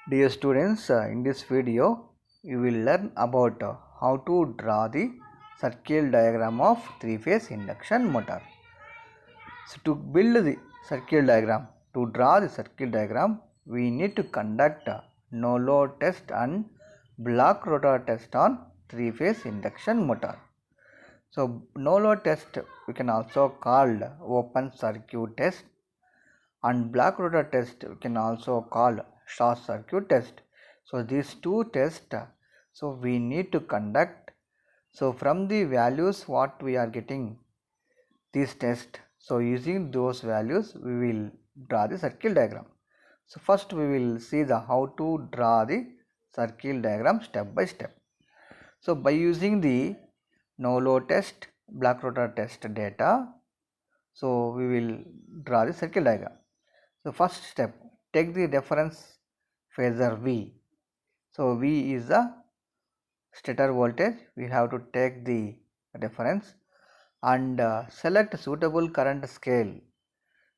Dear students, in this video you will learn about how to draw the circle diagram of three-phase induction motor. So to build the circle diagram, to draw the circle diagram, we need to conduct a no load test and block rotor test on three-phase induction motor. So no load test we can also called open circuit test, and block rotor test we can also call short circuit test. So these two tests, so we need to conduct. So from the values what we are getting this test, so using those values we will draw the circle diagram. So first we will see the how to draw the circle diagram step by step. So by using the no load test, block rotor test data, so we will draw the circle diagram. So first step, take the reference phasor V. So V is the stator voltage. We have to take the reference and select suitable current scale.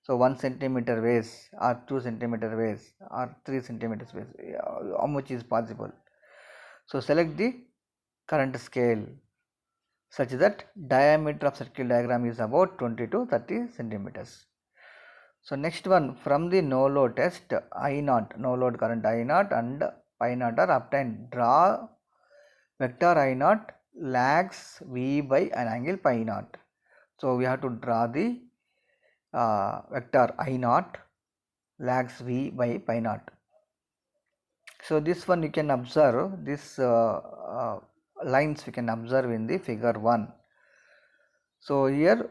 So 1 centimeter base or 2 centimeter base or 3 centimeters base, how much is possible. So select the current scale such that diameter of circle diagram is about 20 to 30 centimeters. So next one, from the no load test I naught, no load current I naught and pi naught are obtained. Draw vector I naught lags V by an angle pi naught. So we have to draw the vector I naught lags V by pi naught. So this one you can observe, this lines we can observe in the figure 1. So here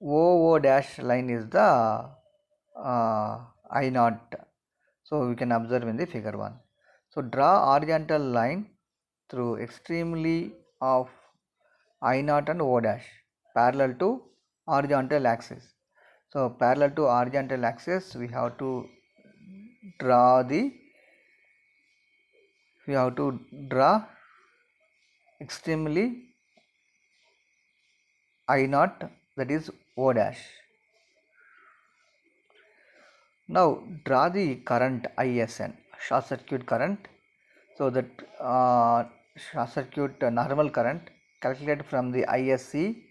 OO dash line is the I naught. So we can observe in the figure 1. So draw horizontal line through extremely of I naught and O dash parallel to horizontal axis. So parallel to horizontal axis we have to draw extremely I naught, that is O dash. Now draw the current ISN, short circuit current. So that short circuit normal current calculated from the ISC.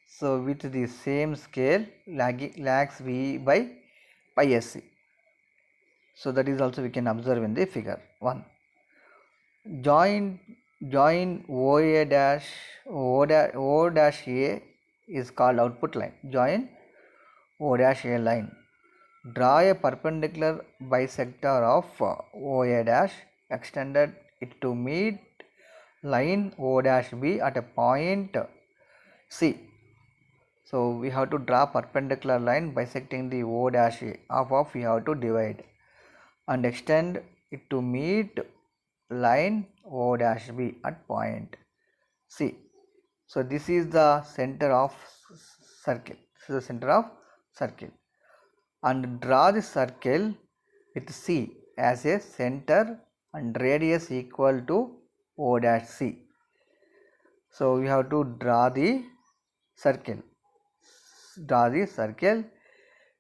So with the same scale lags V by pi SC. So that is also we can observe in the figure 1. Join OA dash O dash A is called output line. Join O dash A line. Draw a perpendicular bisector of OA dash, extended it to meet line O dash B at a point C. So we have to draw perpendicular line bisecting the O dash A. Of we have to divide and extend it to meet line O dash B at point C. So this is the center of circle. This is the center of circle. And draw the circle with C as a center and radius equal to O dash C. So we have to draw the circle. Draw the circle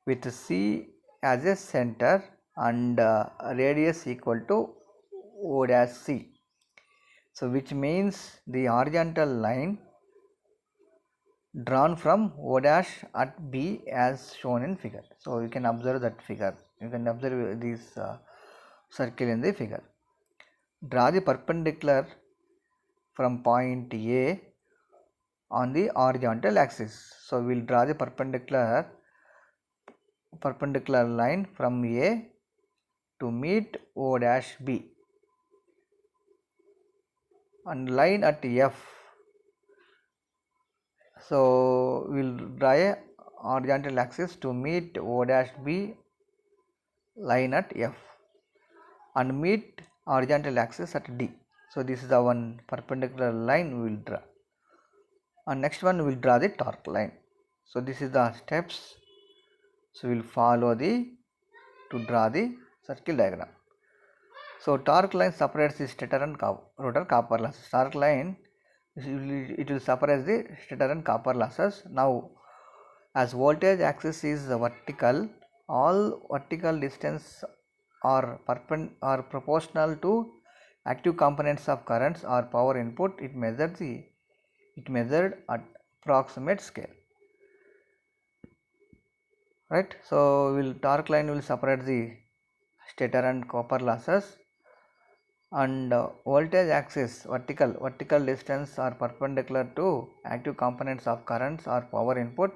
with C as a center and radius equal to O dash C. So which means the horizontal line drawn from O dash at B as shown in figure. So you can observe that figure. You can observe this circle in the figure. Draw the perpendicular from point A on the horizontal axis. So we will draw the perpendicular line from A to meet O dash B and line at F. So we will draw a horizontal axis to meet O dash B line at F and meet horizontal axis at D. So this is the one perpendicular line we will draw. And next one we will draw the torque line. So this is the steps. So we will follow to draw the circle diagram. So torque line separates the stator and rotor copper losses. Torque line, it will separate the stator and copper losses. Now as voltage axis is vertical, all vertical distance are proportional to active components of currents or power input. It measured at approximate scale. Right. So torque line will separate the stator and copper losses, and voltage axis vertical distance are perpendicular to active components of currents or power input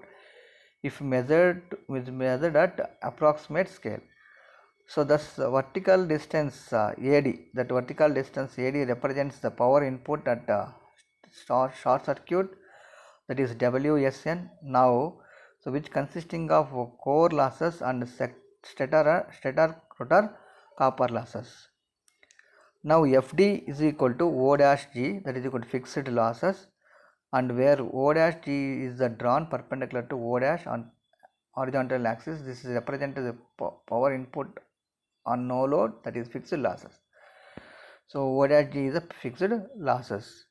if measured at approximate scale. So thus vertical distance AD, that vertical distance AD represents the power input at short circuit, that is WSN. Now, so which consisting of core losses and stator rotor copper losses. Now FD is equal to O dash G, that is equal to fixed losses, and where O dash G is the drawn perpendicular to O dash on horizontal axis, this is represented the power input on no load, that is fixed losses. So O dash G is a fixed losses.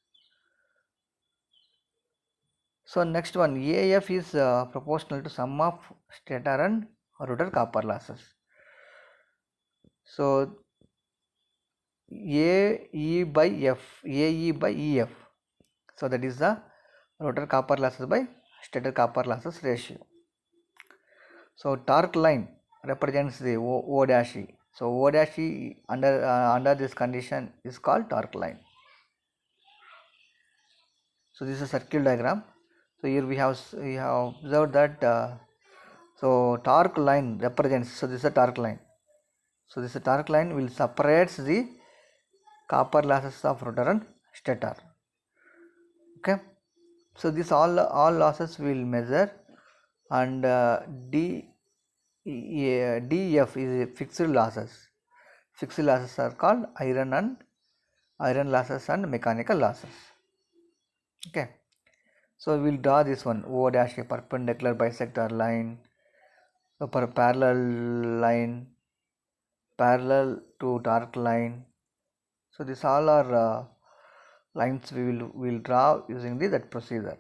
So next one, AF is proportional to sum of stator and rotor copper losses. So AE by EF. So that is the rotor copper losses by stator copper losses ratio. So torque line represents the O dash E. So O dash E under this condition is called torque line. So this is a circular diagram. So here we have observed that so torque line represents, so this is a torque line. So this torque line will separates the copper losses of rotor and stator. Okay. So this all losses will measure, and DF is fixed losses. Fixed losses are called iron losses and mechanical losses. Okay. So we will draw this one, O dash a perpendicular bisector line, so parallel line, parallel to torque line. So these all are lines we will draw using that procedure.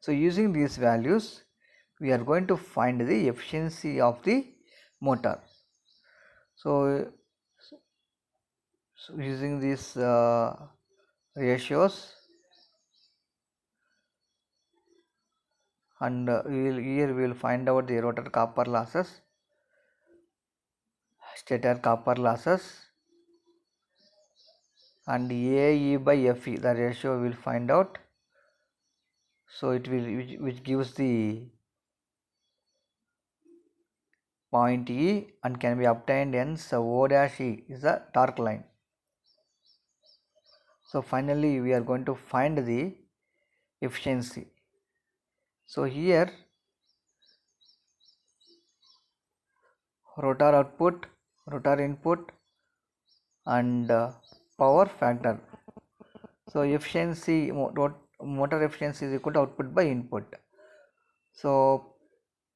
So using these values, we are going to find the efficiency of the motor. So using these ratios, and here we will find out the rotor copper losses, stator copper losses, and AE by FE, the ratio we will find out. So it will which gives the point E and can be obtained, hence O dash E is the torque line. So finally we are going to find the efficiency. So here rotor output, rotor input, and power factor. So efficiency, motor efficiency is equal to output by input. So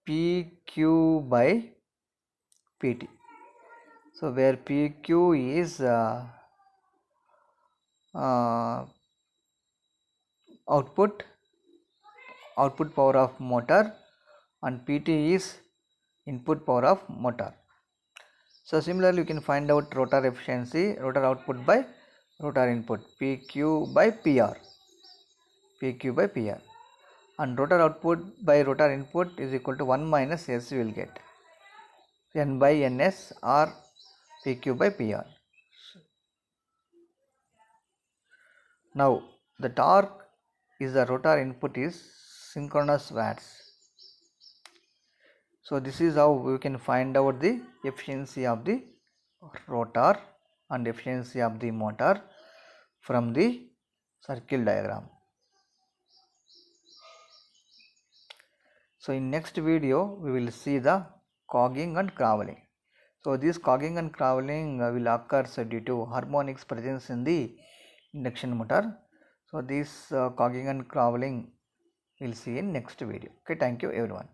PQ by PT. So where PQ is output power of motor, and PT is input power of motor. So similarly you can find out rotor efficiency, rotor output by rotor input, PQ by PR, and rotor output by rotor input is equal to 1 minus S you will get, N by NS or PQ by PR. Now the torque is the rotor input is synchronous watts. So this is how we can find out the efficiency of the rotor and efficiency of the motor from the circuit diagram. So in next video we will see the cogging and craveling. So this cogging and craveling will occur due to harmonics presence in the induction motor. So this cogging and craveling we will see in next video. Okay, thank you everyone.